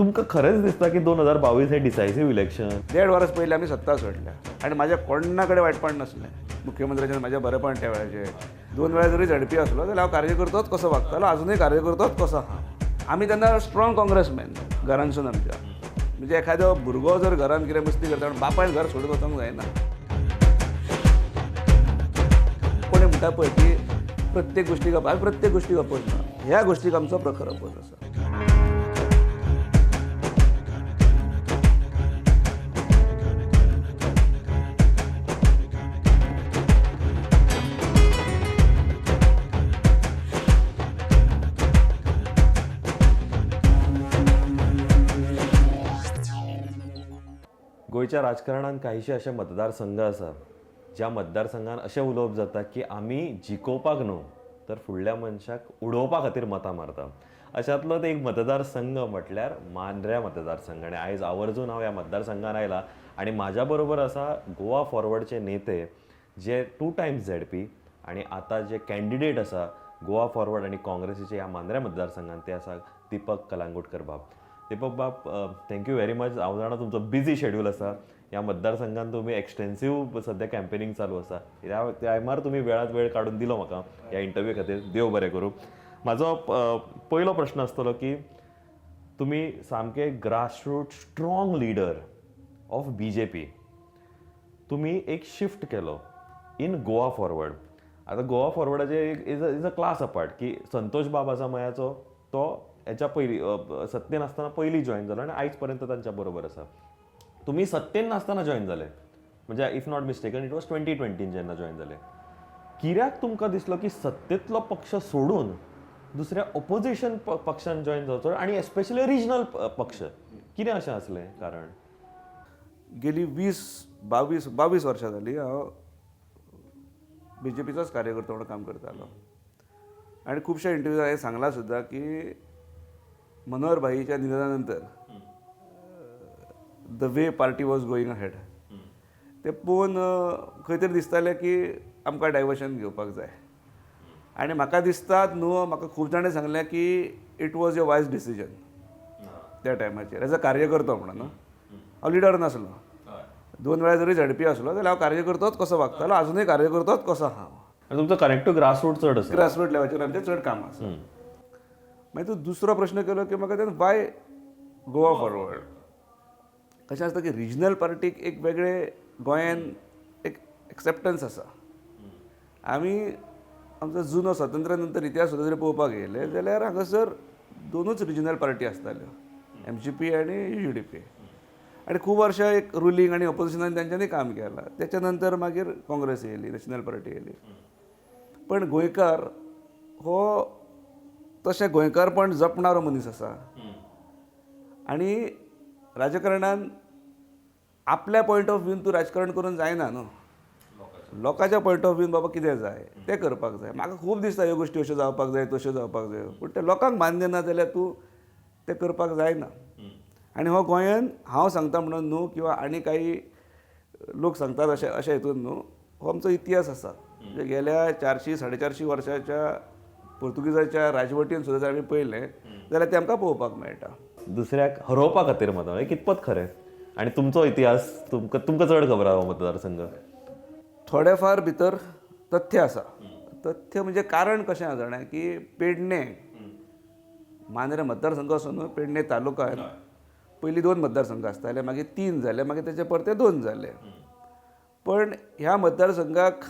तुमकां खरेंच दिसता की 2022 हे डिसायसिव्ह इलेक्शन? 1.5 वर्स पयलीं आमी सत्ता सोडल्या आनी म्हाज्या कोणा कडेन वायटपण नासलें. मुख्यमंत्र्याचें म्हाजें बरेंपण त्या वेळाचेर. 2 वेळा जरी झडपी आसलो जाल्यार हांव कार्यकर्तोच कसो वागतालो, अजुनूय कार्यकर्तोच कसो आहा. आमी तेन्ना स्ट्रॉंग काँग्रेसमॅन घरांसून आमच्या. म्हणजे एखादो भुरगो जर घरान कितें मस्ती करता बापायन घर सोडून वचोंक जायना. कोणी म्हणटा पळय की प्रत्येक गोष्टीक हांवें प्रत्येक गोष्टीक अपोज ना. ह्या गोष्टीक आमचो प्रखर अपोज आसा. गोंयच्या राजकारणात काहीशे असे मतदारसंघ आसा ज्या मतदारसंघात अशें उलोवप जाता की आमी जिखोवपाक न्हू तर फुडल्या मनशाक उडोवपा खातीर मतां मारता. अशांतलोच एक मतदारसंघ म्हटल्यार मांद्र्या मतदारसंघ. आनी आयज आवर्जून हांव ह्या मतदारसंघान आयला आनी म्हाज्या बरोबर आसा गोवा फॉरवर्डचे नेते जे 2 टायम्स झेडपी आनी आतां जे कॅन्डिडेट आसा गोवा फॉरवर्ड आनी काँग्रेसीचे ह्या मांद्र्या मतदारसंघात ते आसा दीपक कलांगूटकर बाब. दीपक बाब, थँक्यू व्हेरी मच. हांव जाणा तुमचो बिजी शेड्यूल आसा. ह्या मतदारसंघात तुम्ही एक्सटेन्सिव्ह सध्या कॅम्पेनिंग चालू आसा. ह्या टायमार तुम्ही वेळात वेळ काडून दिलो म्हाका ह्या इंटरव्यू खातीर. देव बरें करूं. म्हाजो पयलो प्रश्न आसतलो की तुमी सामके grassroot strong leader of BJP. तुम्ही एक शिफ्ट केलो इन गोवा फॉरवर्ड. आता गोवा फॉरवर्डाचे इज अ क्लास अपार्ट की संतोष बाब आसा मयाचो तो हेच्या पयलीं सत्तेन आसतना पयलीं जॉईन जालो आनी आयज पर्यंत तांच्या बरोबर आसा. तुम्ही सत्तेन नासतना जॉईन जाले, म्हणजे if not mistaken it was 2020 जेन्ना जॉईन जाले. कित्याक तुमकां दिसलो की सत्तेंतलो पक्ष सोडून दुसऱ्या ऑपोजिशन पक्षान जॉईन जावचो आनी एस्पेशली रिजनल पक्ष? कितें अशें आसलें कारण? गेली 22 वर्सां जालीं हांव BJPचोच कार्यकर्तो म्हणून काम करतालो. आनी खुबश्या इंटरव्यूज हांवें सांगलां सुद्दां की मनोहर भाईच्या निधना नंतर the way party was going ahead ते पळोवन खंय तरी दिसतालें की आमकां डायवर्शन घेवपाक जाय. आनी म्हाका दिसता न्हू, म्हाका खूब जाणां सांगलें की it was a wise decision त्या टायमाचेर एज अ कार्यकर्तो म्हणून. हांव लिडर नासलो. 2 वेळा जरी झडपी आसलो जाल्यार हांव कार्यकर्तोच कसो वागतालो, अजुनूय कार्यकर्तोच कसो आहा. तुमचो कनेक्ट टू ग्रासरूट चड आसा. ग्रासरूट लेवलाचेर आमचें चड काम आसा. मागीर तूं दुसरो प्रश्न केलो की म्हाका तेन्ना वाय गोवा फॉरवर्ड. कशें आसता की रिजनल पार्टीक एक वेगळे गोंयान एक एक्सेप्टन्स आसा. आमी आमचो जुनो स्वातंत्र्या नंतर इतिहास सुद्दां जरी पळोवपाक गेले जाल्यार हांगासर 2च रिजनल पार्टी आसताल्यो, MGP आनी UDP. आनी खूब वर्सां एक रुलींग आनी ऑपोजिशनान तेंच्यांनी काम केलां. तेच्या नंतर मागीर काँग्रेस येयली, नॅशनल पार्टी येयली. पण गोंयकार हो तशें गोंयकारपण जपणारो मनीस आसा. आनी राजकारणान आपल्या पॉयंट ऑफ व्ह्यून तूं राजकारण करून जायना न्हू. लोकांच्या पॉयंट ऑफ व्ह्यून बाबा कितें जाय तें करपाक जाय. म्हाका खूब दिसता ह्यो गोश्टी अश्यो जावपाक जाय, तश्यो जावपाक जाय, पूण ते लोकांक मान्य ना जाल्यार तूं तें करपाक जायना. आनी हो गोंयान हांव सांगता म्हणून न्हू किंवा आनी काही लोक सांगतात अशें हितून न्हू, हो आमचो इतिहास आसा. म्हणजे गेल्या 400-450 वर्साच्या पोर्तुगीजाच्या राजवटीन सुद्दां जर आमी पळयलें जाल्यार तें आमकां पळोवपाक मेळटा. दुसऱ्याक हरोवपा खातीर मतां हें कितपत खरें? आनी तुमचो इतिहास तुमकां चड खबर आहा हो मतदारसंघ? थोडे फार भितर तथ्य आसा. तथ्य म्हणजे कारण कशें आसा जाणा की पेडणे मांद्रे मतदारसंघ असो न्हू, पेडणे तालुक्यान पयलीं 2 मतदारसंघ आसताले, मागीर 3 जाले, मागीर तेचे परते 2 जाले. पण ह्या मतदारसंघाक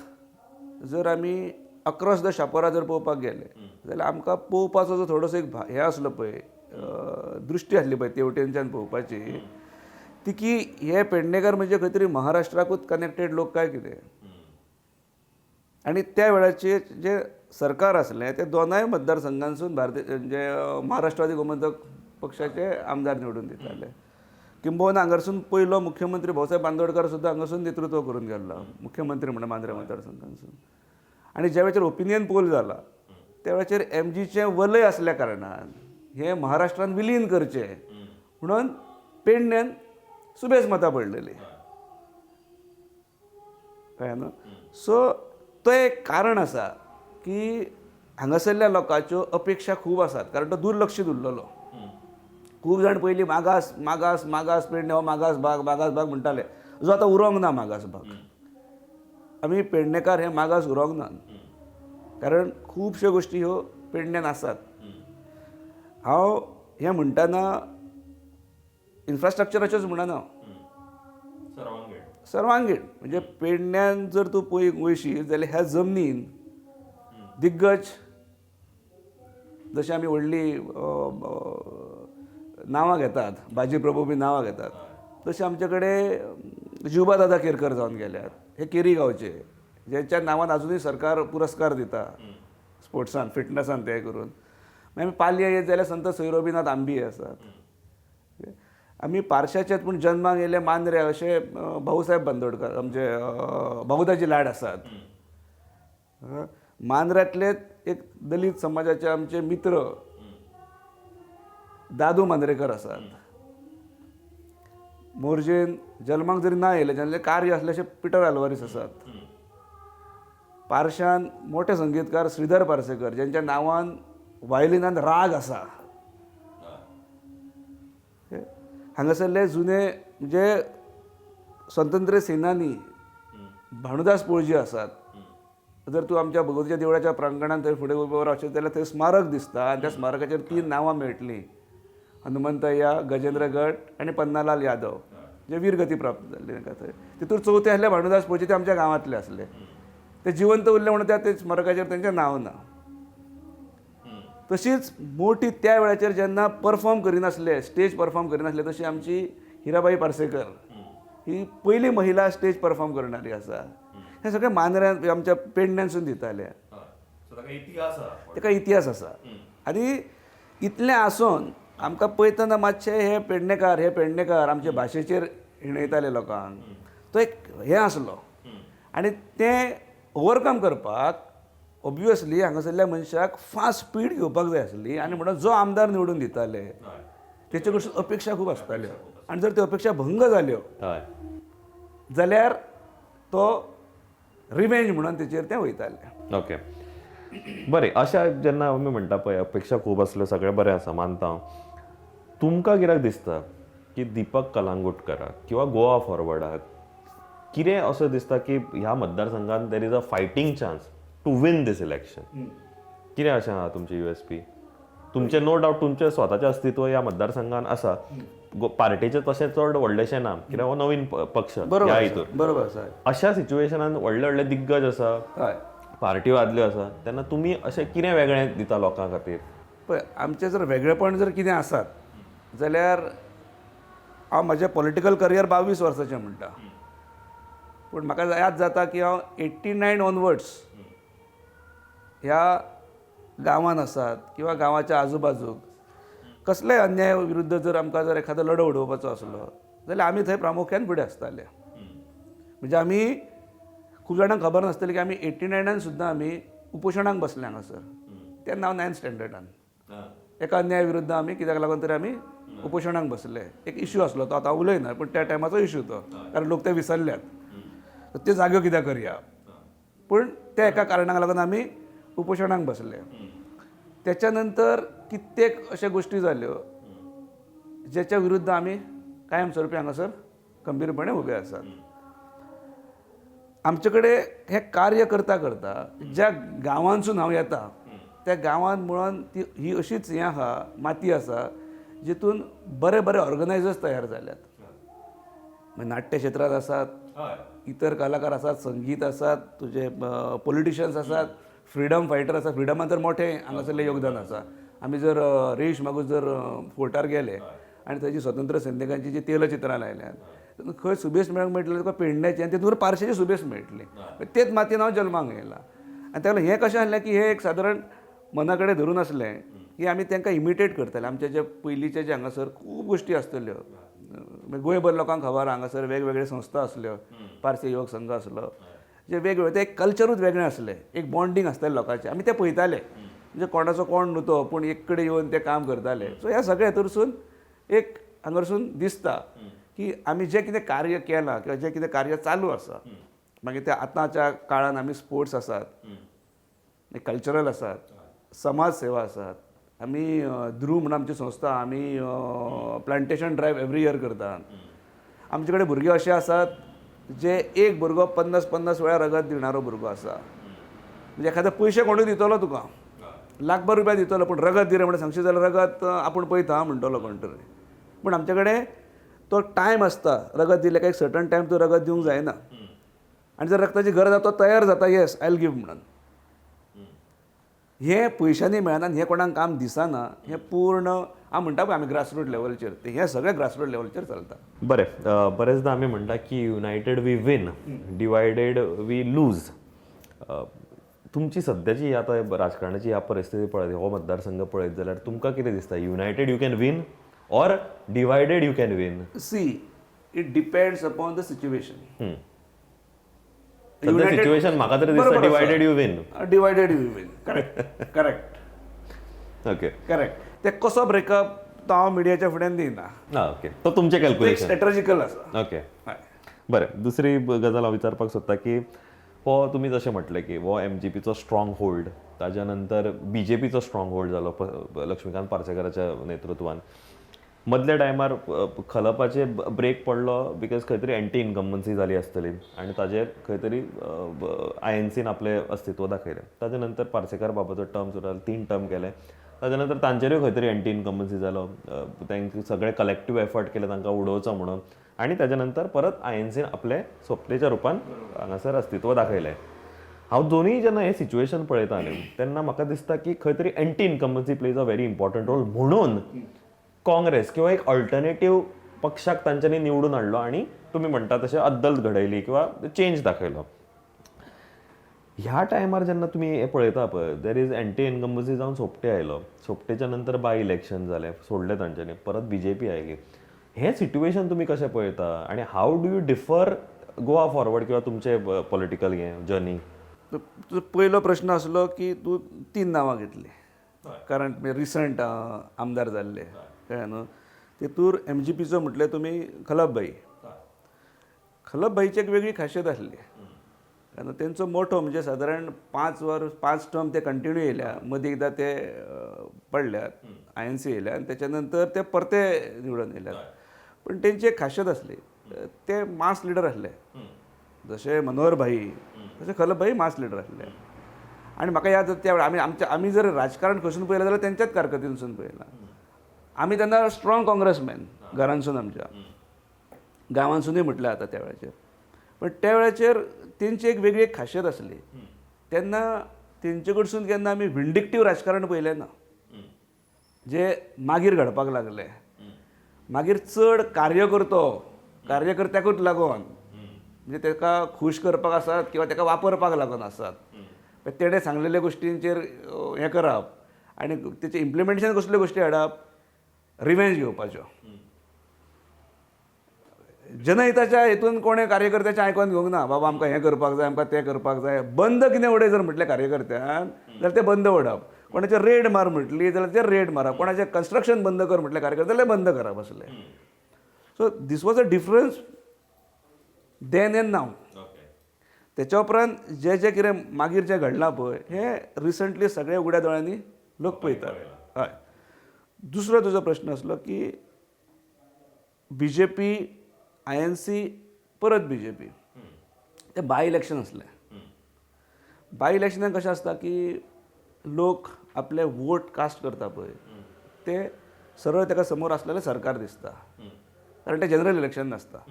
जर आमी अक्रॉस द शापोरा जर पळोवपाक गेले जाल्यार आमकां पळोवपाचो जो थोडोसो एक हें आसलो पळय, दृश्टी आसली पळय तेवटेनच्यान पळोवपाची, ती की हे पेडणेकार म्हणजे खंय तरी महाराष्ट्राकूच कनेक्टेड लोक काय कितें. आनी त्या वेळाचेर जे सरकार आसलें ते 2 मतदारसंघांसून म्हणजे महाराष्ट्रवादी गोमंतक पक्षाचे आमदार निवडून दिताले. किंबहुना हांगासून पयलो मुख्यमंत्री भाऊसाहेब बांदोडकर सुद्दां हांगासून नेतृत्व करून गेल्लो मुख्यमंत्री म्हणून मांद्रे मतदारसंघांसून. आनी ज्या वेळाचेर ओपिनियन पोल जाला त्या वेळाचेर MGचें वलय आसल्या कारणान हे महाराष्ट्रान विलीन करचें म्हणून पेडण्यान सुबेज मतां पडलेली कळ्ळें न्हू. सो तो एक कारण आसा की हांगासरल्या लोकांच्यो अपेक्षा खूब आसात कारण तो दुर्लक्षीत उरलेलो. खूब जाण पयलीं मागास मागास मागास पेडणे हो मागास भाग म्हणटाले, जो आतां उरोंक ना मागास भाग. आमी पेडणेकार हे मागास उरोंक ना, कारण खुबश्यो गोश्टी ह्यो पेडण्यान आसात. हांव हें म्हणटाना इन्फ्रास्ट्रक्चराचेंच म्हणना, सर्वांगीण. म्हणजे पेडण्यान जर तूं वयशी जाल्यार ह्या जमनीन दिग्गज जशी आमी व्हडली नांवां घेतात, बाजी प्रभू बी नांवां घेतात, तशें आमचे कडेन जिवबा दादा केरकर जावन गेल्यात. हे केरी गांवचे, जेंच्या नांवान आजुनूय सरकार पुरस्कार दिता स्पोर्ट्सान, फिटनसान ते करून. मागीर आमी पालये येत जाल्यार संत सैरोबीनाथ आंबी आसात. आमी पार्शाचेच पूण जल्माक येयले मांद्रे अशे भाऊसाहेब बांदोडकर आमचे भगवताची लाड आसात. मांद्र्यांतलेच एक दलीत समाजाचे आमचे मित्र दादू मांद्रेकर आसात. मोर्जेन जल्माक जरी ना येयले जाल्यार कार्य असले अशे पिटर आल्वारीस आसात. पार्शान मोठे संगीतकार श्रीधर पार्सेकर, जेंच्या नांवान वायलिनान राग आसा. हांगासरले जुने म्हणजे स्वतंत्र सेनानी भानुदास पळजी आसात. जर तूं आमच्या भगवतीच्या देवळाच्या प्रांगणांत थंय फुडें उबो रावशीत जाल्यार थंय स्मारक दिसता, आनी त्या स्मारकाचेर 3 नांवां मेळटलीं, हनुमंतय्या, गजेंद्र गट आनी पन्नालाल यादव, जे वीरगती प्राप्त जाल्ली तांकां थंय. तितूर चवथे आसले भानुदास पळजी, ते आमच्या गांवांतले आसले. ते जिवंत उरले म्हणून त्या स्मारकाचेर तेंचें नांव ना. तशीच मोठी त्या वेळाचेर जेन्ना परफॉर्म करिनासले, स्टेज परफॉर्म करिनासले, तशी आमची हिराबाई पार्सेकर ही पयली महिला स्टेज परफॉर्म करणारी आसा. हे सगळे मांद्र्यान आमच्या पेडण्यांसून दिताले. ताका इतिहास आसा. आनी इतलें आसून आमकां पळयतना मातशें हे पेडणेकार आमचे भाशेचेर हिणयताले लोकांक. तो एक हें आसलो. आनी तें ओवरकम करपाक ऑब्वियसली हांगासरल्या मनशाक फास्ट स्पीड घेवपाक जाय आसली. आनी म्हणून जो आमदार निवडून दिताले तेचे कडसून अपेक्षा खूब आसताल्यो. आनी जर त्यो अपेक्षा भंग जाल्यो जाल्यार तो रिवेंज म्हणून तेचेर ते वयताले. ओके, बरें. अशा जेन्ना आमी म्हणटा पळय अपेक्षा खूब आसल्यो, सगळें बरें आसा, मानता हांव. तुमकां कित्याक दिसता की दीपक कलांगुटकराक किंवा गोवा फॉरवर्डाक कितें असं दिसता की ह्या मतदारसंघात there is a fighting chance to win this election? कितें अशें आहा तुमची USP? तुमचें नो डावट तुमचें स्वताचें अस्तित्व ह्या मतदारसंघात आसा. पार्टीचें तशें चड व्हडलेशें ना, कित्याक हो नवीन पक्ष ह्या हितूर. बरोबर आसा. अशा सिच्युएशनान व्हडले व्हडले दिग्गज आसा, पार्ट्यो आदल्यो आसा, तेन्ना तुमी अशें कितें वेगळें दिता लोकां खातीर? पळय, आमचें जर वेगळेपण जर कितें आसात जाल्यार हांव म्हजें पॉलिटिकल करियर 22 वर्साचें म्हणटा. पूण म्हाका याद जाता की हांव 89 ऑनवर्ड्स ह्या गांवांत आसात किंवा गांवाच्या आजूबाजूक कसलेय अन्याया विरुद्ध जर आमकां जर एखादो लढो उडोवपाचो आसलो जाल्यार आमी थंय प्रामुख्यान फुडें आसताले. म्हणजे आमी खूब जाणांक खबर नासतलें की आमी 89 सुद्दां आमी उपोशणाक बसले हांगासर. तेन्ना हांव 9th स्टँडर्डान एका अन्याया विरुद्ध आमी कित्याक लागून तरी आमी उपोशणाक बसले. एक इश्यू आसलो तो आतां उलयना, पूण त्या टायमाचो इश्यू तो, कारण लोक ते विसरल्यात. ते जाग्यो कित्याक करया, पूण त्या एका कारणाक लागून आमी उपोशणाक बसले. त्याच्या नंतर कित्येक अशा गोष्टी जाल्यो जेच्या विरुद्ध आमी कायमस्वरुपी हांगासर खंबीरपणे उबे आसात. आमचे कडेन हें कार्य करता करता ज्या गांवांतसून हांव येता त्या गांवांत मुळान ती ही अशीच हें आहा, माती आसा, जितून बरे बरे ऑर्गनायजर्स तयार जाल्यात. नाट्य क्षेत्रांत आसात, इतर कलाकार आसात, संगीत आसात, तुजे पॉलिटिशियन्स आसात, फ्रिडम फायटर आसा. फ्रिडमान तर मोठें हांगासरलें योगदान आसा. आमी जर रेश मागूस जर फोर्टार गेले आनी थंयची स्वतंत्र सैनिकांची जी तेलचित्रां लायल्यात, खंय सुबेस मेळूंक मेळटलें तुका पेडण्याची, आनी तितून पार्शेची सुबेस मेळटली. तेच मातयेन हांव जल्माक येयला. आनी ताका हें कशें आसलें की हें एक सादारण मना कडेन धरून आसलें की आमी तांकां इमिटेट करताले. आमचे जे पयलींचे जे हांगासर खूब गोश्टी आसतल्यो, गोंयभर लोकांक खबर हांगासर वेगवेगळे संस्था आसल्यो, पारसी युवक संघ आसलो, जे वेगवेगळे ते एक कल्चरूच वेगळें आसलें, एक बॉन्डिंग आसतालें लोकांचें. आमी ते पळयताले म्हणजे कोणाचो कोण न्हू तो, पूण एक कडेन येवन ते काम करताले. सो ह्या सगळ्या हातूरसून एक हांगारसून दिसता की आमी जें कितें कार्य केलां किंवा जें कितें कार्य चालू आसा, मागीर ते आतांच्या काळान आमी स्पोर्ट्स आसात, कल्चरल आसात, समाज सेवा आसात, आमी ध्रुव म्हणून आमची संस्था आमी प्लांटेशन ड्रायव्ह एवरी इयर करतात. आमचे कडेन भुरगे अशे आसात जे एक भुरगो 50-50 वेळा रगत दिणारो भुरगो आसा. म्हणजे एखादे पयशे कोणूय दितलो तुका, लाखभर रुपया दितलो, पूण रगत दिले म्हणून सांगशी जाल्यार रगत आपूण पळयता म्हणटलो कोण तरी. पूण आमचे कडेन तो टायम आसता, रगत दिले काय एक सर्टन टायम तूं रगत दिवंक जायना. आनी जर रगताची गरज जाता तो तयार जाता, येस आय विल गिव म्हणून. हे पयशांनी मेळना, हे कोणाक काम दिसना, हे पूर्ण हांव म्हणटा पळय आमी ग्रासरूट लेवलचेर, ते हे सगळे ग्रासरूट लेवलचेर चलता. बरें, बरेचदा आमी म्हणटा की united we win, divided we lose. तुमची सद्याची आतां राजकारणाची ह्या परिस्थिती पळयत, हो मतदारसंघ पळयत जाल्यार तुमकां कितें दिसता, united you can win or divided you can win? See, it depends upon the situation. Situation म्हाका तरी दिसता divided you win. Divided you win, correct correct okay correct. ते कसो ब्रेकअप तो हांव मिडियाच्या फुड्यान दिना. ओके, तो तुमचे एक कॅल्क्युलेशन. स्ट्रॅटजिकल आसा. ओके, बरें. दुसरी गजाल हांव विचारपाक सोदता की हो तुमी जशें म्हटलें की हो MGPचो स्ट्रॉंग होल्ड, ताज्या नंतर BJPचो स्ट्रॉंग होल्ड जालो लक्ष्मीकांत पार्सेकराच्या नेतृत्वान. मदल्या टायमार खलपाचे ब्रेक पडलो बिकॉज खंय तरी एंटी इनकम्बन्सी जाली आसतली आनी ताजेर खंय तरी INCन आपलें अस्तित्व दाखयलें. ताजे नंतर पार्सेकार बाबाचो टर्म सुरू जालो, 3 टर्म केले. ताजे नंतर तांचेरूय खंय तरी एंटी इनकम्बन्सी जालो, तांकां सगळे कलेक्टीव एफर्ट केले तांकां उडोवचो म्हणून. आनी ताजे नंतर परत INCन आपले सोपतेच्या रुपान हांगासर अस्तित्व दाखयलें. हांव दोनूय जेन्ना हें सिच्युएशन पळयता न्ही तेन्ना म्हाका दिसता की खंय तरी anti incumbency plays a very important role. म्हणून काँग्रेस किंवा एक ऑल्टरनेटीव पक्षाक तांच्यांनी निवडून हाडलो आनी तुमी म्हणटा तशें अद्दल घडयली किंवा चेंज दाखयलो. ह्या टायमार जेन्ना तुमी हें पळयता पळय, देर इज एंटी इनकम्बन्सी जावन सोपटे आयलो. सोपटेच्या नंतर बाय इलेक्शन जालें, सोडलें तांच्यांनी, परत BJP आयली. हें सिट्युएशन तुमी कशें पळयता आनी how do you differ Goa Forward किंवा तुमचे पॉलिटिकल हें जर्नी? तुजो पयलो प्रश्न आसलो की तूं 3 नांवां घेतली, कारण रिसंट आमदार जाल्ले कळ्ळें न्हू. तेतूर MGPचो म्हटलें तुमी खलपभाई. खलपभाईची एक वेगळी खासियत आसली, कारण तेंचो मोठो म्हणजे सादारण 5 टर्म ते कंटिन्यू येयल्या. मदीं एकदां ते पडल्यात, INC येयल्या आनी त्याच्या नंतर ते परते निवडून येयल्यात. पण तेंची एक खासियत आसली, ते मास लिडर आसले. जशे मनोहर भाई तशे खलपभाई मास लिडर आसले. आनी म्हाका याद जाता त्या वेळार आमी जर राजकारण खंयसून पळयलें जाल्यार तेंच्याच कारकिर्दीनसून पळयलां. आमी तेन्ना स्ट्रॉंग काँग्रेसमॅन घरांसून, आमच्या गांवांसूनय म्हटलें आता त्या वेळाचेर. पण त्या वेळाचेर तेंची एक वेगळी एक खासियत आसली. तेन्ना तेंचे कडसून केन्ना आमी विंडिक्टीव राजकारण पळयलें ना, जे मागीर घडपाक लागलें. मागीर चड कार्यकर्त्याकूच लागून, म्हणजे ताका खूश करपाक आसात किंवा ताका वापरपाक लागून आसात. तेणे सांगलेल्या गोश्टींचेर हें करप आनी तेचे इम्प्लिमेंटेशन कसल्यो गोश्टी हाडप, रिवेंज घेवपाच्यो. जनहिताच्या हेतून कोणें कार्यकर्त्याचें आयकोन घेवंक ना. बाबा आमकां हें करपाक जाय, आमकां तें करपाक जाय. बंद कितें उडय जर म्हटलें कार्यकर्त्यान जाल्यार तें बंद उडप. कोणाचें रेड मार म्हटली जाल्यार तें रेड मारप. कोणाचें कन्स्ट्रक्शन बंद कर म्हटलें कार्यकर्ते जाल्यार बंद करप असलें. So this was a difference then and now. तेच्या उपरांत जें कितें मागीर जें घडलां पळय, हें रिसंटली सगळे उगड्या दोळ्यांनी लोक पळयतात. हय. दुसरो तुजो प्रश्न आसलो की BJP, INC, परत BJP, तें बाय इलेक्शन आसलें. बाय इलेक्शनाक कशें आसता की लोक आपले वोट कास्ट करता पळय, ते सरळ ताका समोर आसलेलें सरकार दिसता, कारण तें जनरल इलेक्शन नासता.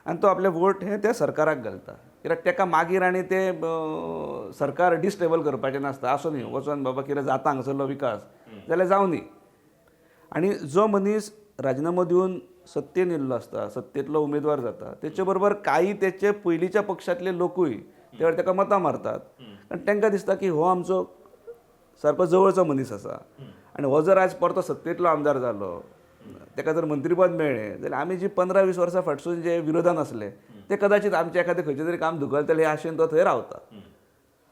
आनी तो आपले वोट हे त्या सरकाराक घालता. कित्याक ताका मागीर आनी ते सरकार डिस्टेबल करपाचें नासता. आसूं न्ही, वचोन बाबा कितें जाता हांगासरलो विकास जाल्यार जावं न्ही. आनी जो मनीस राजिनामो दिवन सत्तेन येयल्लो आसता, सत्तेंतलो उमेदवार जाता, तेचे बरोबर काही तेचे पयलींच्या पक्षांतले लोकूय त्या वेळार ताका मतां मारतात. आनी तांकां दिसता की हो आमचो सारको जवळचो मनीस आसा आनी हो जर आयज परतो सत्तेंतलो आमदार जालो, ताका जर मंत्रीपद मेळ्ळें जाल्यार आमी जी 15-20 वर्सां फाटसून जे विरोधान आसले ते कदाचित आमचें एखादें खंयचें तरी काम धुकलतले हे आशेन तो थंय रावता.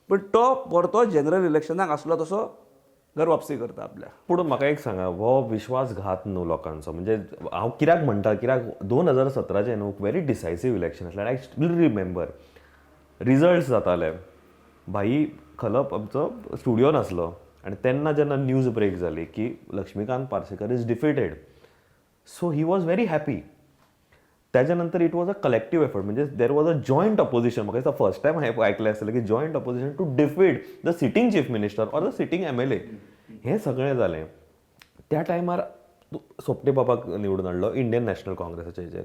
पण तो परतो जनरल इलेक्शनाक आसलो तसो घर वापसी करता आपल्या. पूण म्हाका एक सांगा, हो विश्वासघात न्हू लोकांचो. म्हणजे हांव कित्याक म्हणटा, कित्याक 2017चें न्हू व्हेरी डिसायसीव इलेक्शन आसलें. आय स्टील रिमेंबर रिजल्ट्स जाताले. भाई खलप आमचो स्टुडिओ नासलो आणि तेन्ना जेन्ना न्यूज ब्रेक जाली की Laxmikant Parsekar is defeated, so he was very happy. त्याच्या नंतर it was a collective effort, म्हणजे there was a joint opposition. म्हाका दिसता फर्स्ट टायम हांवें आयकलें आसतलें की joint opposition to defeat the sitting chief minister or the sitting MLA. हें सगळें जालें. त्या टायमार सोपटे बाबाक निवडून हाडलो इंडियन नॅशनल काँग्रेसाचे हेचेर.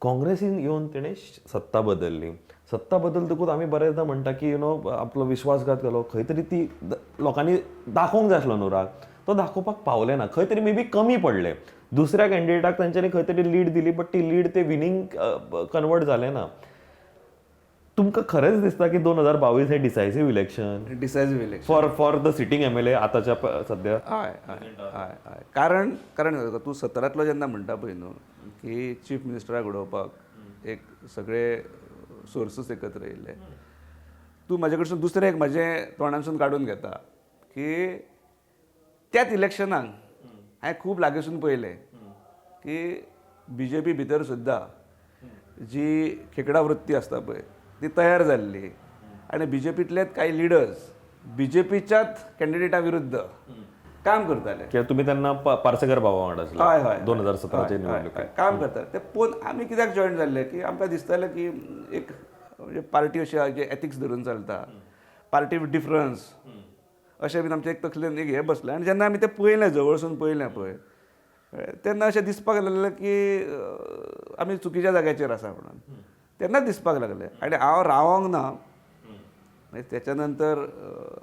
काँग्रेसीन येवन तेणें सत्ता बदलली. सत्ता बदलतकूच आमी बरेचदा म्हणटा की आपलो विश्वासघात केलो. खंय तरी ती लोकांनी दाखोवंक जाय आसलो अनुराग, तो दाखोवपाक पावले ना. खंय तरी मे बी कमी पडले. दुसऱ्या कॅन्डिडेटाक तांच्यांनी खंय तरी लीड दिली, बट ती लीड ते विनींग कन्वर्ट जालें ना. तुमकां खरेंच दिसता की 2022 हे decisive election decisive election for the sitting MLA आतांच्या सध्या? हय हय हय हय कारण तूं 17तलो जेन्ना म्हणटा पळय न्हू की चीफ मिनिस्टराक उडोवपाक एक सगळे सोर्सीस एकत्र येयले, तूं म्हाजे कडसून दुसरें एक म्हाजें तोंडानसून काडून घेता की त्याच इलेक्शनाक हांवें खूब लागींसून पळयलें की BJP भितर सुद्दां जी खेकडा वृत्ती आसता पळय ती तयार जाल्ली आनी BJPंतलेच कांय लिडर्स BJPच्याच कॅन्डिडेटा विरुद्ध काम करताले. कित्याक तुमी तेन्ना पार्सेकर बाबा वांगडा आसले हय हय 2017चे निवडणुकेक. काम करतात ते पळोवन आमी कित्याक जॉयन जाल्ले की आमकां दिसतालें की एक म्हणजे पार्टी अशी जे एथिक्स धरून चलता, पार्टी विथ डिफरन्स अशें बीन आमचें एक तकलेन एक हें बसलें. आनी जेन्ना आमी तें पळयलें जवळसून पळयलें पळय तेन्ना अशें दिसपाक लागलें की आमी चुकीच्या जाग्याचेर आसा म्हणून. तेन्नाच दिसपाक लागलें. आनी हांव रावोंक ना. मागीर त्याच्या नंतर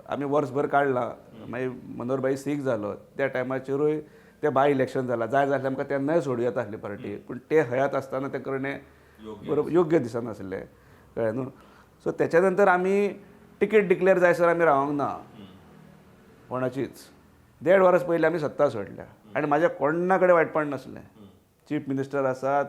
आमी वर्सभर काडला. मागीर मनोहरभाई सीख जालो. त्या टायमाचेरूय तें बाय इलेक्शन जालां. जाय जाल्यार आमकां तेन्नाय सोडूं येता आसली पार्टी, पूण ते हयात आसतना तें करणें बरोबर योग्य दिसनासलें, कळ्ळें न्हू. सो त्याच्या नंतर आमी टिकेट डिक्लेअर जायसर आमी रावोंक ना कोणाचीच. 1.5 वर्स पयलीं आमी सत्ता सोडल्या आनी म्हाज्या कोणा कडेन वायटपण नासलें. चीफ मिनिस्टर आसात,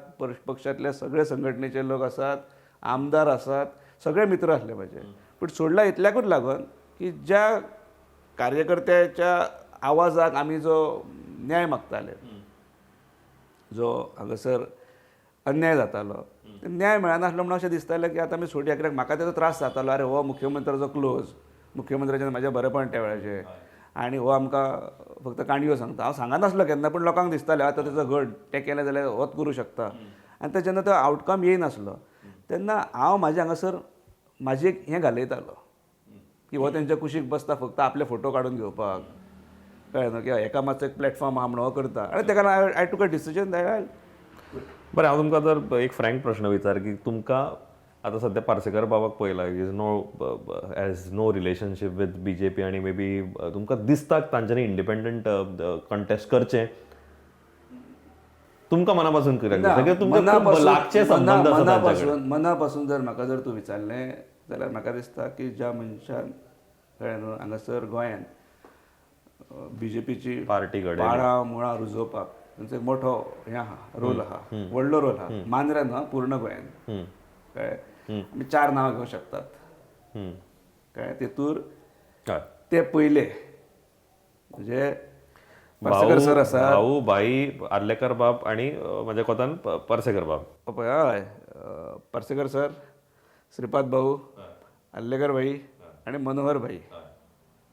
पक्षांतले सगळे संघटनेचे लोक आसात, आमदार आसात, सगळे मित्र आसले म्हाजे. पूण सोडला इतल्याकूच लागून की ज्या कार्यकर्त्याच्या आवाजाक आमी जो न्याय मागताले, जो हांगासर अन्याय जातालो, न्याय मेळनासलो म्हणून अशें दिसतालें की आतां आमी सोडया. कित्याक म्हाका तेजो त्रास जातालो. अरे हो मुख्यमंत्र्याचो क्लोज, मुख्यमंत्र्याचें म्हाजें बरेपण त्या वेळाचें, आनी हो आमकां फक्त काणयो सांगता. हांव सांगनासलो केन्ना, पूण लोकांक दिसतालें आतां तेजो घट तें केलें जाल्यार होच करूं शकता. आनी तें जेन्ना तो आउटकम येयनासलो तेन्ना हांव म्हाजे हांगासर म्हाजें एक हें घालयतालो की हो तेंच्या कुशीक बसता फक्त आपले फोटो काडून घेवपाक, कळ्ळें न्हू, की एका मातसो एक प्लॅटफॉर्म आहा म्हणून हो करता. आनी तेका लागून आय टूक अ डिसिजन दॅट. बरें, हांव तुमकां जर एक फ्रँक प्रश्न विचार की तुमकां आतां सध्या पार्सेकर बाबाक पळयला has no relationship with BJP आनी मे बी तुमकां दिसता तांच्यांनी इंडिपेंडंट कंटेस्ट करचें? तुमकां मनापासून कित्याक तुमचे खूब लागचे संबंध आसात तांचे कडेन. मनापासून जर म्हाका जर तूं विचारलें जाल्यार म्हाका दिसता की ज्या मनशान कळ्ळें न्हू हांगासर गोंयांत BJPची पार्टी कडेन पाळां मुळां रुजोवपाक तांचो एक मोठो हें आहा, रोल आहा, व्हडलो रोल आहा. मांद्र्यान न्हू, पूर्ण गोंयांत. कळ्ळें. आमी 4 नांवां घेवंक शकतात. कळ्ळें. तेतूर ते पयले म्हणजे पार्सेकर सर आसा, भाऊ, बाई, आर्लेकर बाब आनी म्हज्या कोतान पार्सेकर बाब. हय, पार्सेकर सर, श्रीपाद भाऊ, आर्लेकर भाई आनी मनोहर भाई,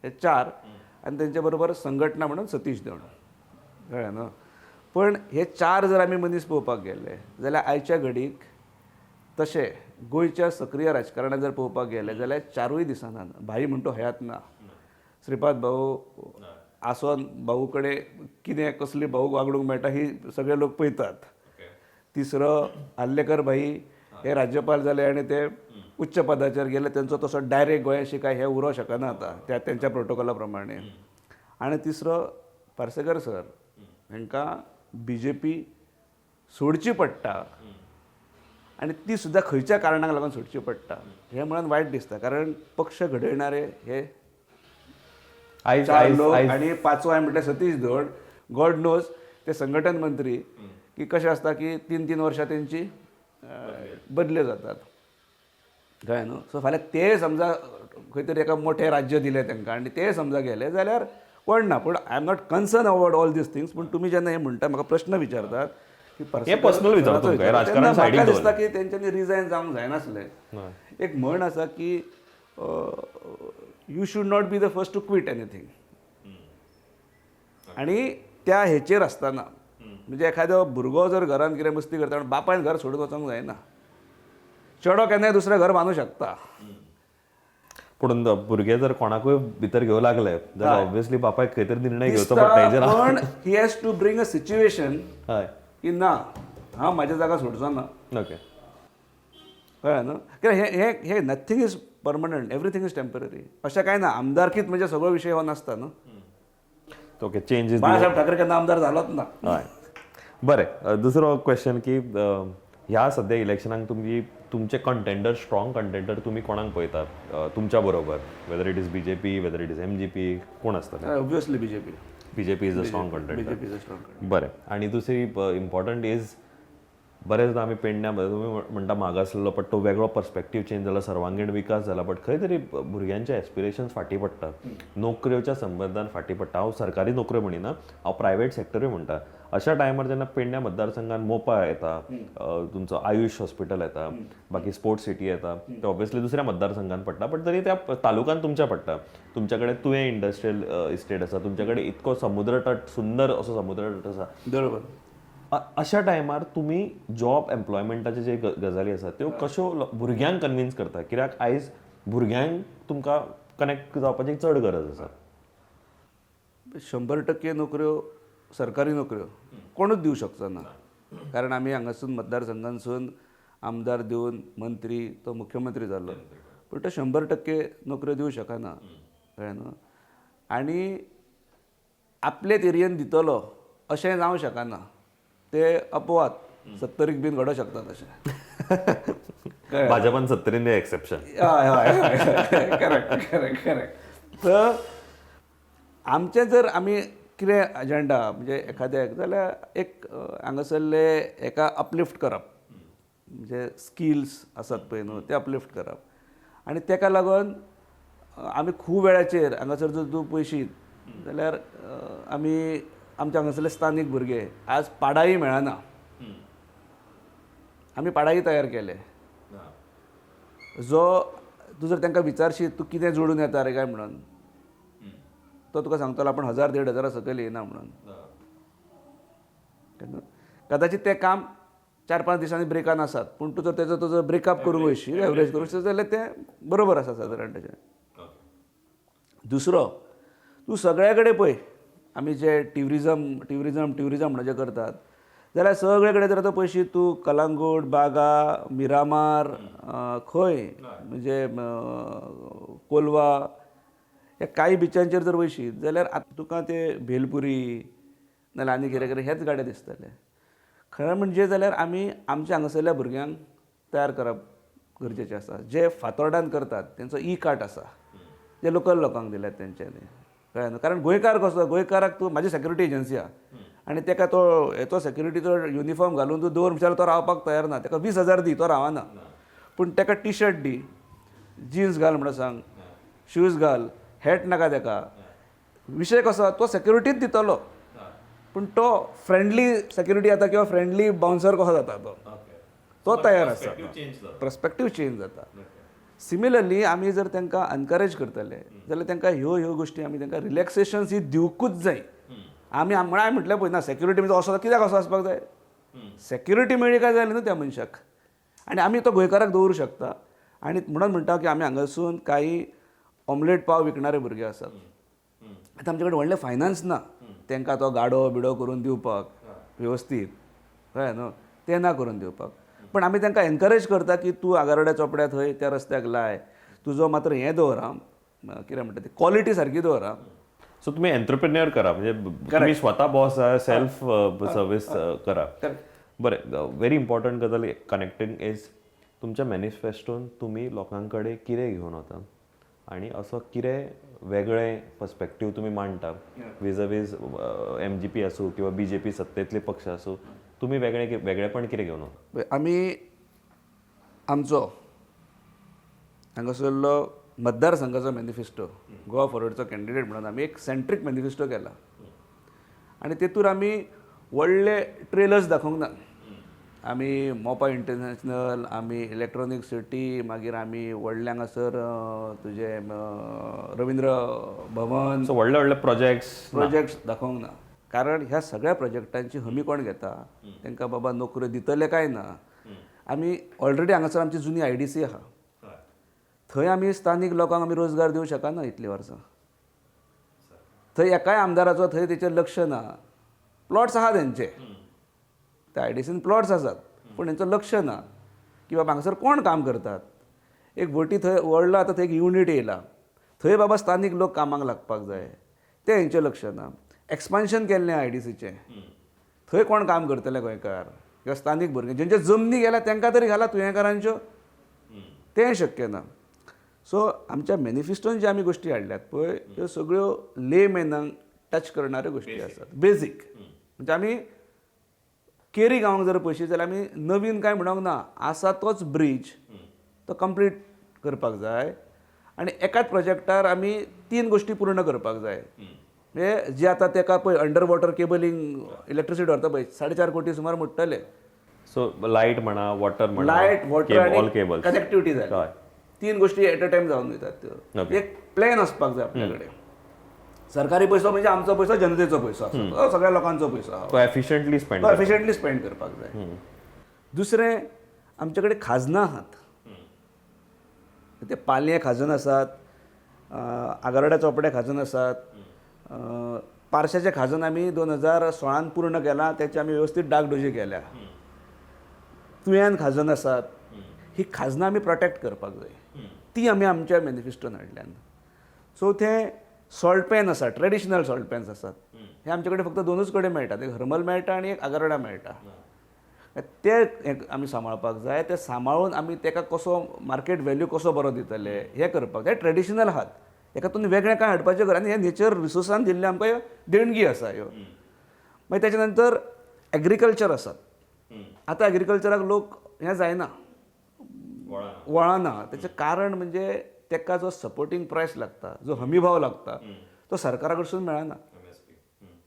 हे 4. आनी तेंच्या बरोबर संघटना म्हणून सतीश धवन, कळ्ळें न्हू. पण हे 4 जर आमी मनीस पळोवपाक गेले जाल्यार आयच्या घडीक तशें गोंयच्या सक्रीय राजकारणात जर पळोवपाक गेले जाल्यार 4य दिसना. भाई म्हणटो हयात ना. श्रीपाद भाऊ आसोन भाऊ कडेन कितें कसली भाऊ वागडूंक मेळटा ही सगळे लोक पळयतात. तिसरो आर्लेकर भाई हे राज्यपाल जाले आनी ते उच्च पदाचेर गेले. तेंचो तसो डायरेक्ट गोंयाशी काय हे उरो शकना आता त्या तेंच्या प्रोटोकॉला प्रमाणे. आनी तिसरो पार्सेकर सर, हांकां BJP सोडची पडटा आनी ती सुद्दां खंयच्या कारणाक लागून सोडची पडटा हें म्हणून वायट दिसता. कारण पक्ष घडयणारे हे 4 लोक आनी 5वो हांवें म्हटलें सतीश धवन. गॉड नोज ते संघटन मंत्री की कशें आसता की 3-3 वर्सां तेंची बदल्यो जातात, कळ्ळें न्हू. सो फाल्यां ते समजा खंय तरी एका मोठें राज्य दिलें तांकां आनी ते समजा गेले जाल्यार कोण ना. पूण I am not concern about all these things. पूण तुमी जेन्ना हें म्हणटा म्हाका प्रश्न विचारतात की पर्सनल विचारता राजकारण म्हाका दिसता की तेंच्यांनी रिजायन जावंक जायनासलें. एक म्हण आसा की you should not be the first to quit anything. आनी त्या हेचेर आसतना म्हणजे एखादो भुरगो जर घरान कितें मस्ती करता आनी बापायन घर सोडून वचोंक जायना. चेडो केन्नाय दुसरें घर बांदूंक शकता. पूण भुरगे जर कोणाकूय भितर घेवं लागले जाल्यार ऑब्वियसली बापायक खंय तरी निर्णय घेवचो पडटा हेजेर. पण he has to bring a situation हय की ना हांव म्हाजी जागा सोडचो ना. ओके. कळ्ळें न्हू. कित्याक हे nothing is permanent, everything is temporary अशें कांय ना. आमदारकीत म्हणजे सगळो विशय हो नासता न्हू. Okay changes. बाळासाहेब ठाकरे केन्ना आमदार जालोच ना. हय. बरें, दुसरो क्वेश्चन की ह्या सद्या इलेक्शनाक तुमचे कंटेंडर, स्ट्रॉंग कंटेंडर तुमी कोणाक पळयतात तुमच्या बरोबर, whether it is BJP, whether it is MGP, कोण आसतले? Obviously BJP. BJP is a strong contender. BJP is a strong. बरें. आणि दुसरी इम्पॉर्टंट इज बरेचदा आमी पेडण्यामध्ये तुमी म्हणटा मागासलेलो बट तो वेगळो पर्स्पेक्टीव चेंज जाला, सर्वांगीण विकास जाला, बट खंय तरी भुरग्यांचे एस्पिरेशन्स फाटीं पडटा, नोकऱ्योच्या संबंधान फाटीं पडटा. हांव सरकारी नोकऱ्यो म्हणिना, हांव प्रायवेट सेक्टरूय म्हणटा. अशा टायमार जेन्ना पेडण्या मतदारसंघात मोपा येता, तुमचो आयुष हॉस्पिटल येता, बाकी स्पोर्ट्स सिटी येता, ते ऑब्वियसली दुसऱ्या मतदारसंघात पडटा, बट तरी त्या तालुक्यान तुमच्या पडटा. तुमच्या कडेन तुवें इंडस्ट्रियल इस्टेट आसा, तुमच्या कडेन इतको समुद्र तट, सुंदर असो समुद्र तट आसा. बरोबर. अशा टायमार तुमी जॉब एम्प्लॉयमेंटाचे जे गजाली आसात त्यो कश्यो भुरग्यांक कन्विन्स करता? कित्याक आयज भुरग्यांक तुमकां कनेक्ट जावपाची चड गरज आसा. 100% नोकऱ्यो, सरकारी नोकऱ्यो कोणूच दिवं शकचो ना. कारण आमी हांगासून मतदारसंघांसून आमदार दिवन मंत्री, तो मुख्यमंत्री जालो, पूण तो 100% नोकऱ्यो दिवं शकना. कळ्ळें न्हू. आनी आपलेच एरियेन दितलो अशें जावं शकना. ते अपवाद 70क बीन घडोवं शकता तशें. भाजपान 70 एक्सेप्शन. हय हय हय करेक्ट करेक्ट करेक्ट. तर आमचें जर आमी कितें अजेंडा म्हणजे एखाद्याक जाल्यार एक हांगासरले एका अपलिफ्ट करप, म्हणजे स्किल्स आसात पळय न्हू ते अपलिफ्ट करप. आनी तेका लागून आमी खूब वेळाचेर हांगासर जर तूं पळयशीत जाल्यार आमी आमच्या हांगासरले स्थानीक भुरगे आज पाडाय मेळना. आमी पाडाय तयार केले. जो तूं जर तांकां विचारशीत तूं कितें जोडून येता रे काय म्हणून, तो तुका सांगतलो आपूण 1000-1500 सकयल येना म्हणून. कदाचित तें काम 4-5 दिसांनी ब्रेकान आसात, पूण तूं जर तेजो तुजो ब्रेकअप करूंक वयशी, एवरेज करूंक जाल्यार तें बरोबर आसा सादारण तेजें. दुसरो, तूं सगळे कडेन पळय आमी जे ट्युरिजम म्हणून जे करतात जाल्यार सगळे कडेन जर आतां पळयशीत तूं कलंगूट, बागा, मिरामार, खंय म्हणजे कोलवा, ह्या कांय बिचांचेर जर वयशीत जाल्यार तुका ते भेलपुरी नाल्यार आनी कितें कितें हेच गाडे दिसतले. खरें म्हणजे जाल्यार आमी आमच्या हांगासरल्या भुरग्यांक तयार करप गरजेचें आसा. जे फातोर्डान करतात तेंचो कार्ट आसा, जे लोकल लोकांक दिल्यात तेंच्यांनी. कळ्ळें न्हू. कारण गोंयकार कसो, गोंयकाराक तूं म्हाजी सेक्युरिटी एजन्सी आहा आनी तेका तो हेचो सेक्युरिटीचो युनिफॉर्म घालून तूं दवर विचार तो रावपाक तयार ना. तेका 20,000 दी, तो रावना. पूण तेका टी शर्ट दी, जिन्स घाल म्हणून सांग, शूज घाल, हॅट नाका तेका. विशय कसो, तो सेक्युरिटीच दितलो, पूण तो फ्रेंडली सेक्युरिटी जाता किंवा फ्रेंडली बाउन्सर कसो जाता तो तयार आसा. पर्स्पेक्टीव चेंज जाता. सिमिलरली आमी जर तांकां एनकरेज करतले जाल्यार तांकां ह्यो गोश्टी आमी तांकां रिलॅक्सेशन्स ही दिवकूच जाय. आमी म्हळ्यार म्हटलें पळय ना, सेक्युरिटी म्हणजे असो कित्याक असो आसपाक जाय? सेक्युरिटी मेळ्ळी काय जाली न्हू त्या मनशाक. आनी आमी तो गोंयकाराक दवरूं शकता. आनी म्हणून म्हणटा की आमी हांगासून काही ऑमलेट पाव विकणारे भुरगे आसात. आतां आमचे कडेन व्हडलें फायनान्स ना तांकां तो गाडो बिडो करून दिवपाक वेवस्थीत. कळ्ळें न्हू. तें ना करून दिवपाक. पण आमी तांकां एनकरेज करता की तूं आगारोड्या चोपड्या थंय त्या रस्त्याक लाय, तुजो मात्र हें दवर आं, कितें म्हणटा ती क्वॉलिटी सारकी दवर आं. सो तुम्ही एंटरप्रेन्युअर करा, म्हणजे तुम्ही स्वतः बॉस आहा, सेल्फ सर्वीस करा. बरें, व्हेरी इम्पॉर्टंट गजाल कनेक्टिंग इज तुमच्या मॅनिफेस्टोन तुम्ही लोकां कडेन कितें घेवन वता आनी असो कितें वेगळें पर्स्पेक्टीव तुम्ही मांडटा विज MGP आसूं किंवा BJP सत्तेंतले पक्ष आसूं, तुम्ही वेगळेपण कितें घेवन वता? आमी आमचो हांगासरलो मतदारसंघाचो मॅनिफेस्टो, गोवा फॉरवर्डचो कॅन्डिडेट म्हणून आमी एक सेंट्रीक मॅनिफेस्टो केला. आनी तेतूर आमी व्हडले ट्रेलर्स दाखोवंक ना. आमी मोपा इंटरनॅशनल, आमी इलेक्ट्रॉनीक सिटी, मागीर आमी व्हडले हांगासर तुजे रवींद्र भवन, सो व्हडले प्रोजेक्ट्स दाखोवंक ना. कारण ह्या सगळ्या प्रोजेक्टांची हमी कोण घेता तांकां बाबा नोकऱ्यो दितले काय ना. आमी ऑलरेडी हांगासर आमची जुनी IDC आहा, थंय आमी स्थानीक लोकांक आमी रोजगार दिवंक शकना इतलीं वर्सां. थंय एकाय आमदाराचो थंय तेचेर लक्ष ना. प्लॉट्स आहा तेंचे, त्या IDCन प्लॉट्स आसात, पूण तेंचो लक्ष ना की बाबा हांगासर कोण काम करतात. एक व्हटी थंय व्हडलो आतां थंय एक युनीट येयला, थंय बाबा स्थानीक लोक कामाक लागपाक जाय, तें हेंचें लक्ष ना. एक्सपान्शन केल्लें IDCचें, थंय कोण काम करतले गोंयकार किंवा स्थानीक भुरगे जेंचे जमनी गेल्या तांकां तरी घाला तुयेंकारांच्यो, तें शक्य ना. सो आमच्या मॅनिफेस्टोन जे आमी गोश्टी हाडल्यात पळय ह्यो सगळ्यो लेमॅनांक टच करणाऱ्यो गोश्टी आसात, बेजीक. म्हणजे आमी केरी गांवांक जर पळयशीत जाल्यार आमी नवीन कांय म्हणूंक ना, आसा तोच ब्रीज तो कंप्लीट करपाक जाय आनी एकाच प्रोजेक्टार आमी 3 गोश्टी पूर्ण करपाक जाय. म्हणजे जे आतां ताका पळय अंडर वॉटर केबलिंग इलेक्ट्रिसिटी व्हरता पळय 4.5 कोटी सुमार मोडटले. सो लायट म्हणा, वॉटर म्हणा, लायट, वॉटर ऑल आनी केबल्स, कनेक्टिविटी जाय. हय. 3 गोश्टी एट अ टायम जावन वयतात त्यो. एक प्लॅन आसपाक जाय आपल्या कडेन. सरकारी पैसो म्हणजे आमचो पैसो, जनतेचो पैसो आसा, तो सगळ्या लोकांचो पैसो आहा, तो एफिशियंटली स्पेंड तो एफिशियंटली स्पेंड करपाक जाय. दुसरें, आमचे कडेन खाजनां आहात. ते पालये खाजन आसात, आगारड्या चोपडे खाजन आसात, पार्शाचें खाजन आमी 2016 पूर्ण केलां, तेची आमी वेवस्थीत डागडोजी केल्या. तुयेन खाजन आसात, ही खाजनां आमी प्रोटेक्ट करपाक जाय, ती आमी आमच्या मॅनिफेस्टोन हाडल्यान. सो ते सॉल्ट पॅन आसात, ट्रेडिशनल सॉल्ट पॅन्स आसात, हे आमचे कडेन फक्त 2च कडेन मेळटात, एक हरमल मेळटा आनी एक आगारडा मेळटा. ते आमी सांबाळपाक जाय. ते सांबाळून आमी ताका कसो मार्केट व्हॅल्यू कसो बरो दितले हे करपाक जाय. ट्रेडिशनल आहात, हेकातून वेगळें कांय हाडपाचें गरज आनी हे नेचर रिसोर्सान दिल्ले आमकां ह्यो देणगी आसा ह्यो. मागीर तेच्या नंतर एग्रीकल्चर आसात. आतां एग्रीकल्चराक लोक हें जायना, वळना. तेचें कारण म्हणजे ताका जो सपोर्टींग प्रायस लागता, जो हमी भाव लागता, तो सरकारा कडसून मेळना.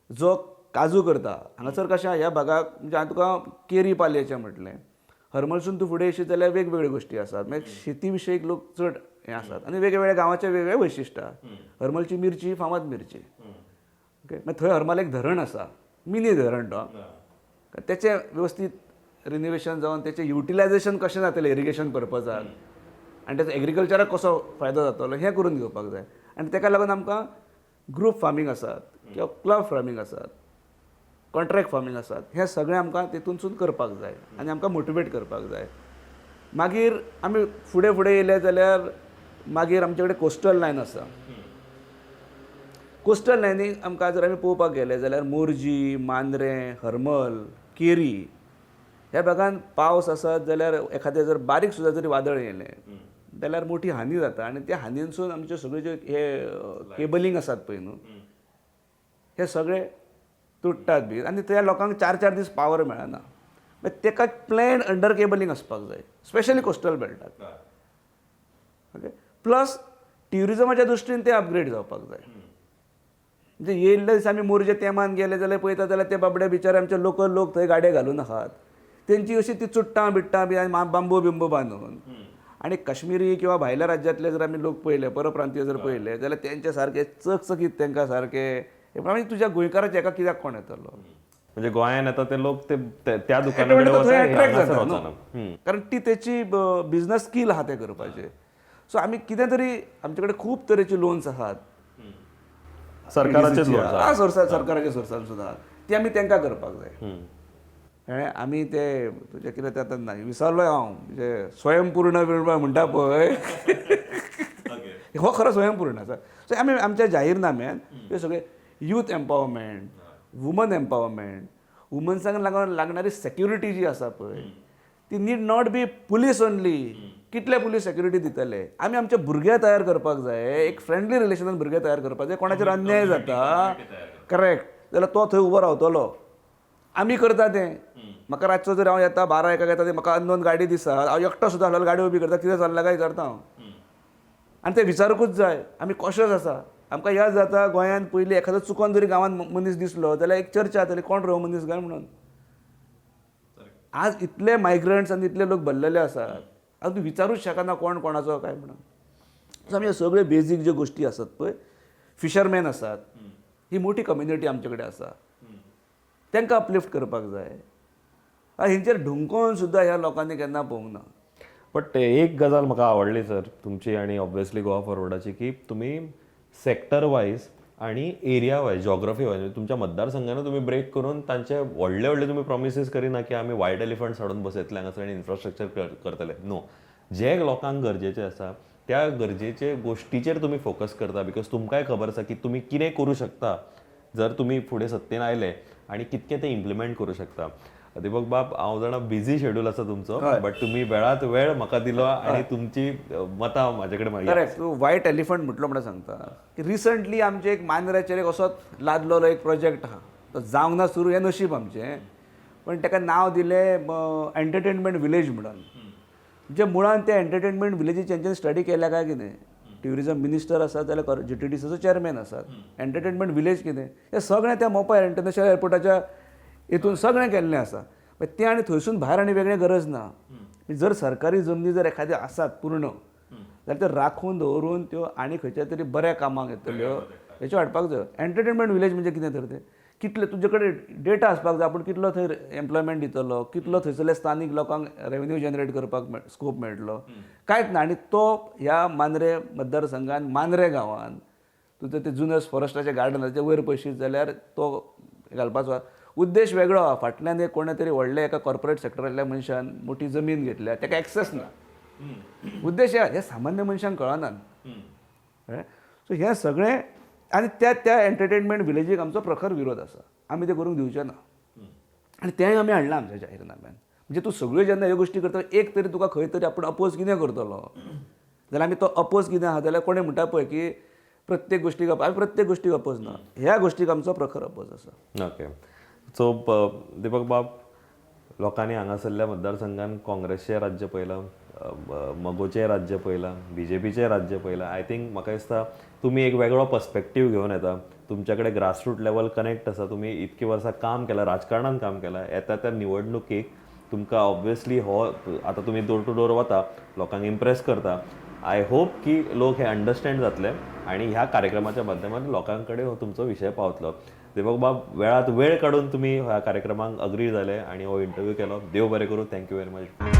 जो काजू करता हांगासर कशें ह्या भागाक, म्हणजे हांवें तुका केरी पालयेचें म्हटलें, हरमलसून तूं फुडें येशीत जाल्यार वेगवेगळ्यो गोश्टी आसात. मागीर शेती विशयीक लोक चड हें आसात आनी वेगवेगळ्या गांवाचे वेगवेगळे वैशिश्ट आहा. हरमलची मिरची फामाद मिरची, ओके. मागीर थंय हरमल एक धरण आसा, मिनी धरण तो, तेचें वेवस्थीत रिनोवेशन जावन तेचें युटिलायजेशन कशें जातलें इरिगेशन पर्पजाक आनी तेचो एग्रीकल्चराक कसो फायदो जातलो हें करून घेवपाक जाय. आनी ताका लागून आमकां ग्रूप फार्मींग आसात किंवा क्लब फार्मींग आसात, कॉन्ट्रॅक्ट फार्मींग आसात, हें सगळें आमकां तितूनसून करपाक जाय आनी आमकां मोटिवेट करपाक जाय. मागीर आमी फुडें फुडें येयले जाल्यार मागीर आमचे कडेन कोस्टल लायन आसा. कोस्टल लायनीक आमकां जर आमी पळोवपाक गेले जाल्यार मोरजी, मांद्रें, हरमल, केरी ह्या भागांत पावस आसत जाल्यार एखादें जर बारीक सुद्दां जरी वादळ येयलें जाल्यार मोठी हानी जाता आनी त्या हानीनसून आमचे सगळे जे हे केबलिंग आसात पळय न्हू, हे सगळे तुट्टात बी आनी त्या लोकांक 4-4 दीस पावर मेळना. मागीर ताका प्लॅन अंडर केबलिंग आसपाक जाय, स्पेशली कोस्टल बेल्टाक, ओके. प्लस ट्युरिजमाच्या दृश्टीन ते अपग्रेड जावपाक जाय. म्हणजे येयल्ले दीस आमी मोरजे तेमान गेले जाल्यार पळयता जाल्यार ते बाबडे बिचारे आमचे लोकल लोक थंय गाडये घालून आहात, तेंची अशी ती चुट्टां बिट्टां बी आनी बांबू बिंबू बांदून. आनी काश्मीरी किंवा भायल्या राज्यांतले जर आमी लोक पळयले, परप्रांतीय जर पळयले जाल्यार तेंचे सारके चकचकीत तांकां सारके मागीर तुज्या गोंयकाराच्या हेका कित्याक कोण येतलो. म्हणजे गोंयांत येता ते लोक त्या दुकानाकडे कारण ती तेची बिझनस स्कील आहा ते करपाचे. सो आमी कितें तरी आमचे कडेन खूब तरेची लोन्स आहात, सरकाराचे सरकाराच्या सोर्सान सुद्दां ती आमी तांकां करपाक जाय. आमी ते तुजें कितें तें आतां विसरलोय हांव, म्हणजे स्वयंपूर्ण म्हणटा पळय हो खरो स्वयंपूर्ण आसा. सो आमी आमच्या जाहीरनाम्यान हे सगळे यूथ एम्पावरमेंट, वुमन एम्पावरमेंट, वुमन्सांक लागणारी सेक्युरिटी जी आसा पळय ती need not be police only. कितले पुलीस सेक्युरिटी दितले, आमी आमचे भुरगे तयार करपाक जाय, एक फ्रेंडली रिलेशनान भुरगे तयार करपाक जाय. कोणाचेर अन्याय जाता करेक्ट जाल्यार तो थंय उबो रावतलो. आमी करता तें, म्हाका रातचो जर हांव येता 12-1 येता ते म्हाका अननोन गाडी दिसा, हांव एकटो सुद्दां आसलो गाडी उबी करता, कितें चल्लां काय विचारता हांव. आनी ते विचारूकूच जाय, आमी कॉशियस आसा. आमकां याद जाता गोंयांत पयलीं एखादो चुकोन जरी गांवांत मनीस दिसलो जाल्यार एक चर्चा जाताली कोण रो मनीस काय म्हणून. आज इतले मायग्रंट्स आनी इतले लोक भरलेले आसात, आज तूं विचारूच शकना कोण कोणाचो काय म्हणून. सो आमी सगळे बेजीक ज्यो गोश्टी आसात पळय, फिशरमॅन आसात, ही मोठी कम्युनिटी आमचे कडेन आसा. तांकां अपलिफ्ट करपाक जाय. हेंचेर ढुंकोवन सुद्दां ह्या लोकांनी केन्ना पळोवंक ना. बट एक गजाल म्हाका आवडली सर तुमची आणि ऑब्वियसली गोवा फॉरवर्डाची, की तुम्ही सेक्टर वायज आणि एरिया वायज जॉग्रफी वायज तुमच्या मतदारसंघानं तुम्ही ब्रेक करून तांचे व्हडले व्हडले तुम्ही प्रॉमिसीस करिना की आमी व्हायट एलिफंट्स हाडून बसयतले हांगासर आनी इन्फ्रास्ट्रक्चर करतले. नो, जे लोकांक गरजेचे आसा त्या गरजेचे गोष्टीचेर तुम्ही फोकस करता. बिकॉज तुमकांय खबर आसा की तुम्ही कितें करूं शकता जर तुम्ही फुडें सत्तेन आयले आणि कितकें ते इम्प्लिमेंट करूं शकता. दीपक बाब, हांव जाणा बिझी शेड्यूल आसा तुमचो, बट तुम्ही वेळात वेळ म्हाका दिलो आणि तुमची मतां म्हाजे कडेन मागली. करेक्ट. तूं व्हायट एलिफंट म्हटलो म्हणून सांगता की रिसंटली आमचे एक मांद्रेचेर एक असोच लादलेलो एक प्रोजेक्ट आहा. तो जावंक ना सुरू, हें नशीब आमचें. पण ताका नांव दिलें एंटरटेनमेंट विलेज म्हणून. जे मुळान ते एंटरटेनमेंट विलेजीची हेंच्यानी स्टडी केल्या काय कितें, ट्युरिजम मिनिस्टर आसा जाल्यार GTDCचो चेअरमॅन आसात. एंटरटेनमेंट विलेज कितें हें सगळें त्या मोपा इंटरनॅशनल एअरपोर्टाच्या हितून सगळें केल्लें आसा. तें आनी थंयसून भायर आनी वेगळें गरज ना. जर सरकारी जमनी जर एखाद्यो आसात पूर्ण जाल्यार त्यो राखून दवरून त्यो आनी खंयच्या तरी बऱ्या कामाक येतल्यो हेचे हाडपाक जाय. एंटरटेनमेंट विलेज म्हणजे कितें तर तें कितले तुजे कडेन डेटा आसपाक जाय. आपूण कितलो थंय एम्प्लॉयमेंट दितलो, कितलो थंयसरल्या स्थानीक लोकांक रेव्हेन्यू जनरेट करपाक स्कोप मेळटलो, कांयच ना. आनी तो ह्या मांद्रे मतदारसंघान मांद्रे गांवान तुजो ते जुनस फॉरेस्टाच्या गार्डनाचे वयर पयशीत जाल्यार तो घालपाचो उद्देश वेगळो आहा. फाटल्यान एक कोणे तरी व्हडल्या एका कॉर्पोरेट सेक्टरांतल्या मनशान मोठी जमीन घेतल्या, ताका एक्सेस ना. उद्देश हे सामान्य मनशांक कळना. सो हें सगळें आनी त्या एंटरटेनमेंट विलेजीक आमचो प्रखर विरोध आसा. आमी ते करूंक दिवचे ना आनी तेंय आमी हाडलां आमच्या जाहीरनाम्यान. म्हणजे तूं सगळ्यो जेन्ना ह्यो गोश्टी करता एक तरी तुका खंय तरी आपूण अपोज कितें करतलो जाल्यार आमी तो अपोज कितें आहा जाल्यार कोणें म्हणटा पळय की प्रत्येक गोश्टीक आमी प्रत्येक गोश्टीक अपोज ना. ह्या गोश्टीक आमचो प्रखर अपोज आसा. ओके. सो दीपक बाब, लोकांनी हांगासरल्या मतदारसंघान काँग्रेसचें राज्य पळयलां, मगोचें राज्य पळयलां, BJPचें राज्य पळयलां. आय थिंक म्हाका दिसता तुमी एक वेगळो पर्स्पेक्टीव घेवन येता. तुमच्या कडेन ग्रासरूट लेवल कनेक्ट आसा. तुमी इतकी वर्सां काम केलां, राजकारणान काम केलां. येता त्या निवडणुकीक तुमकां ऑब्वियसली हो आतां तुमी डोर टू डोर वता, लोकांक इम्प्रेस करता. आय होप की लोक हे अंडरस्टँड जातले आणि ह्या कार्यक्रमाच्या माध्यमातून लोकां कडेन हो तुमचो विशय पावतलो. दीपक बाब, वेळात वेळ काडून तुम्ही ह्या कार्यक्रमाक अग्री जाले आणि हो इंटरव्यू केलो. देव बरें करूं. Thank you very much.